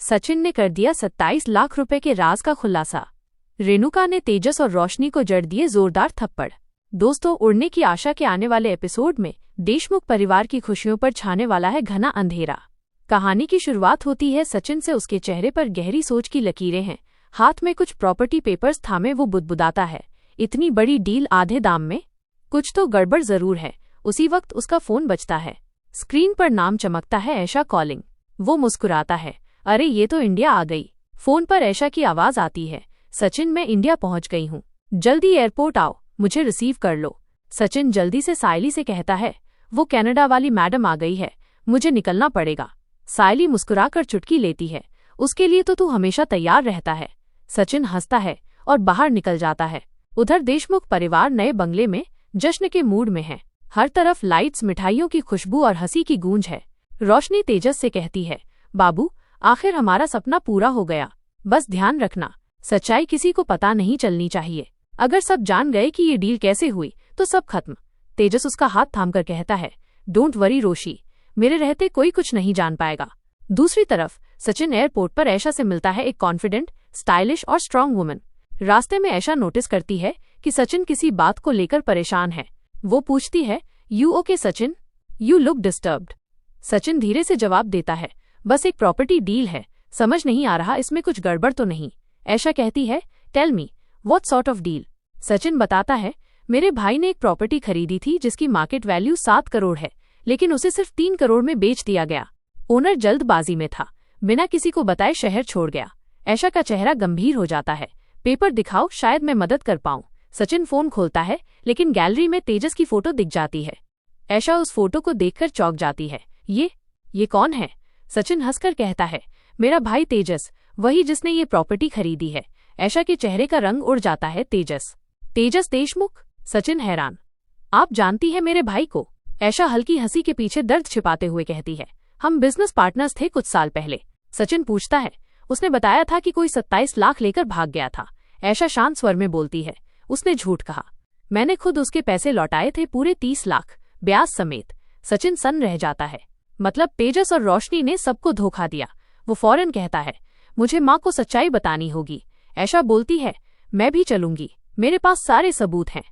सचिन ने कर दिया 27 लाख रुपए के राज का खुलासा। रेणुका ने तेजस और रोशनी को जड़ दिए जोरदार थप्पड़। दोस्तों, उड़ने की आशा के आने वाले एपिसोड में देशमुख परिवार की खुशियों पर छाने वाला है घना अंधेरा। कहानी की शुरुआत होती है सचिन से। उसके चेहरे पर गहरी सोच की लकीरें हैं। हाथ में कुछ प्रॉपर्टी पेपर्स थामे वो बुदबुदाता है, इतनी बड़ी डील आधे दाम में, कुछ तो गड़बड़ जरूर है। उसी वक्त उसका फोन बजता है। स्क्रीन पर नाम चमकता है, ऐशा कॉलिंग। वो मुस्कुराता है, अरे ये तो इंडिया आ गई। फोन पर ऐशा की आवाज आती है, सचिन मैं इंडिया पहुंच गई हूँ, जल्दी एयरपोर्ट आओ, मुझे रिसीव कर लो। सचिन जल्दी से सायली से कहता है, वो कनाडा वाली मैडम आ गई है, मुझे निकलना पड़ेगा। सायली मुस्कुराकर चुटकी लेती है, उसके लिए तो तू हमेशा तैयार रहता है। सचिन हंसता है और बाहर निकल जाता है। उधर देशमुख परिवार नए बंगले में जश्न के मूड में है। हर तरफ लाइट्स, मिठाइयों की खुशबू और हंसी की गूंज है। रोशनी तेजस से कहती है, बाबू आखिर हमारा सपना पूरा हो गया। बस ध्यान रखना, सच्चाई किसी को पता नहीं चलनी चाहिए। अगर सब जान गए कि ये डील कैसे हुई तो सब खत्म। तेजस उसका हाथ थामकर कहता है, डोंट वरी रोशी, मेरे रहते कोई कुछ नहीं जान पाएगा। दूसरी तरफ सचिन एयरपोर्ट पर ऐशा से मिलता है, एक कॉन्फिडेंट, स्टाइलिश और स्ट्रांग वुमन। रास्ते में ऐशा नोटिस करती है कि सचिन किसी बात को लेकर परेशान है। वो पूछती है, you okay Sachin, you look disturbed. Sachin धीरे से जवाब देता है, बस एक प्रॉपर्टी डील है, समझ नहीं आ रहा इसमें कुछ गड़बड़ तो नहीं। ऐशा कहती है, tell me what sort of deal. Sachin बताता है, मेरे भाई ने एक प्रॉपर्टी खरीदी थी जिसकी मार्केट वैल्यू 7 करोड़ है, लेकिन उसे सिर्फ 3 करोड़ में बेच दिया गया। ओनर जल्दबाजी में था, बिना किसी को बताए शहर छोड़ गया। ऐशा का चेहरा गंभीर हो जाता है, पेपर दिखाओ, शायद मैं मदद कर पाऊं। सचिन फोन खोलता है, लेकिन गैलरी में तेजस की फोटो दिख जाती है। ऐशा उस फोटो को देखकर चौंक जाती है, ये कौन है? सचिन हंसकर कहता है, मेरा भाई तेजस, वही जिसने ये प्रॉपर्टी खरीदी है। ऐशा के चेहरे का रंग उड़ जाता है। तेजस देशमुख? सचिन हैरान, आप जानती है मेरे भाई को? ऐशा हल्की हंसी के पीछे दर्द छिपाते हुए कहती है, हम बिजनेस पार्टनर्स थे कुछ साल पहले। सचिन पूछता है, उसने बताया था कि कोई 27 लाख लेकर भाग गया था। ऐशा शांत स्वर में बोलती है, उसने झूठ कहा, मैंने खुद उसके पैसे लौटाए थे, पूरे 30 लाख, ब्याज समेत। सचिन सन्न रह जाता है, मतलब तेजस और रोशनी ने सबको धोखा दिया। वो फौरन कहता है, मुझे माँ को सच्चाई बतानी होगी। ऐशा बोलती है, मैं भी चलूंगी, मेरे पास सारे सबूत हैं।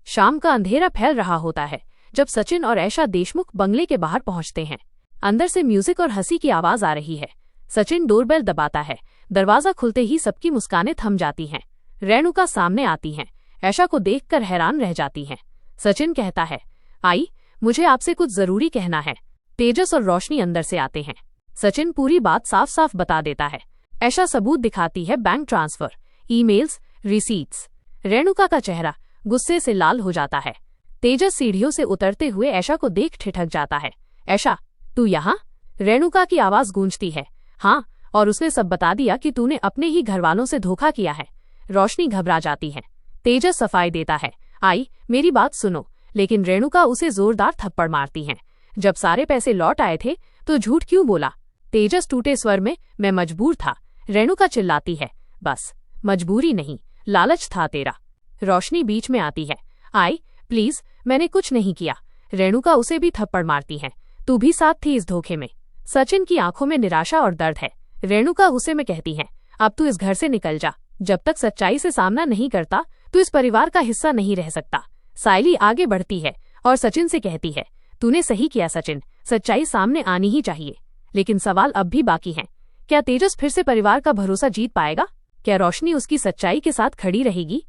शाम का अंधेरा फैल रहा होता है जब सचिन और ऐशा देशमुख बंगले के बाहर पहुंचते हैं। अंदर से म्यूजिक और हंसी की आवाज आ रही है। सचिन डोरबेल दबाता है। दरवाजा खुलते ही सबकी मुस्कानें थम जाती हैं। रेणुका सामने आती हैं, ऐशा को देखकर हैरान रह जाती हैं। सचिन कहता है, आई, मुझे आपसे कुछ जरूरी कहना है। तेजस और रोशनी अंदर से आते हैं। सचिन पूरी बात साफ साफ बता देता है। ऐशा सबूत दिखाती है, bank transfer, emails, receipts. Renuka का चेहरा गुस्से से लाल हो जाता है। तेजस सीढ़ियों से उतरते हुए ऐशा को देख ठिठक जाता है। ऐशा, तू यहाँ? रेणुका की आवाज गूंजती है, हाँ, और उसने सब बता दिया कि तूने अपने ही घरवालों से धोखा किया है। रोशनी घबरा जाती है। तेजस सफाई देता है, आई, मेरी बात सुनो। लेकिन रेणुका उसे जोरदार थप्पड़ मारती है। जब सारे पैसे लौट आए थे तो झूठ क्यों बोला? तेजस टूटे स्वर में, मैं मजबूर था। रेणुका चिल्लाती है, बस मजबूरी नहीं, लालच था तेरा। रोशनी बीच में आती है, आई, प्लीज, मैंने कुछ नहीं किया। रेणुका उसे भी थप्पड़ मारती है, तू भी साथ थी इस धोखे में। सचिन की आंखों में निराशा और दर्द है। रेणुका गुस्से में कहती है, अब तू इस घर से निकल जा। जब तक सच्चाई से सामना नहीं करता तू इस परिवार का हिस्सा नहीं रह सकता। सायली आगे बढ़ती है और सचिन से कहती है, तूने सही किया सचिन, सच्चाई सामने आनी ही चाहिए। लेकिन सवाल अब भी बाकी हैं। क्या तेजस फिर से परिवार का भरोसा जीत पाएगा? क्या रोशनी उसकी सच्चाई के साथ खड़ी रहेगी?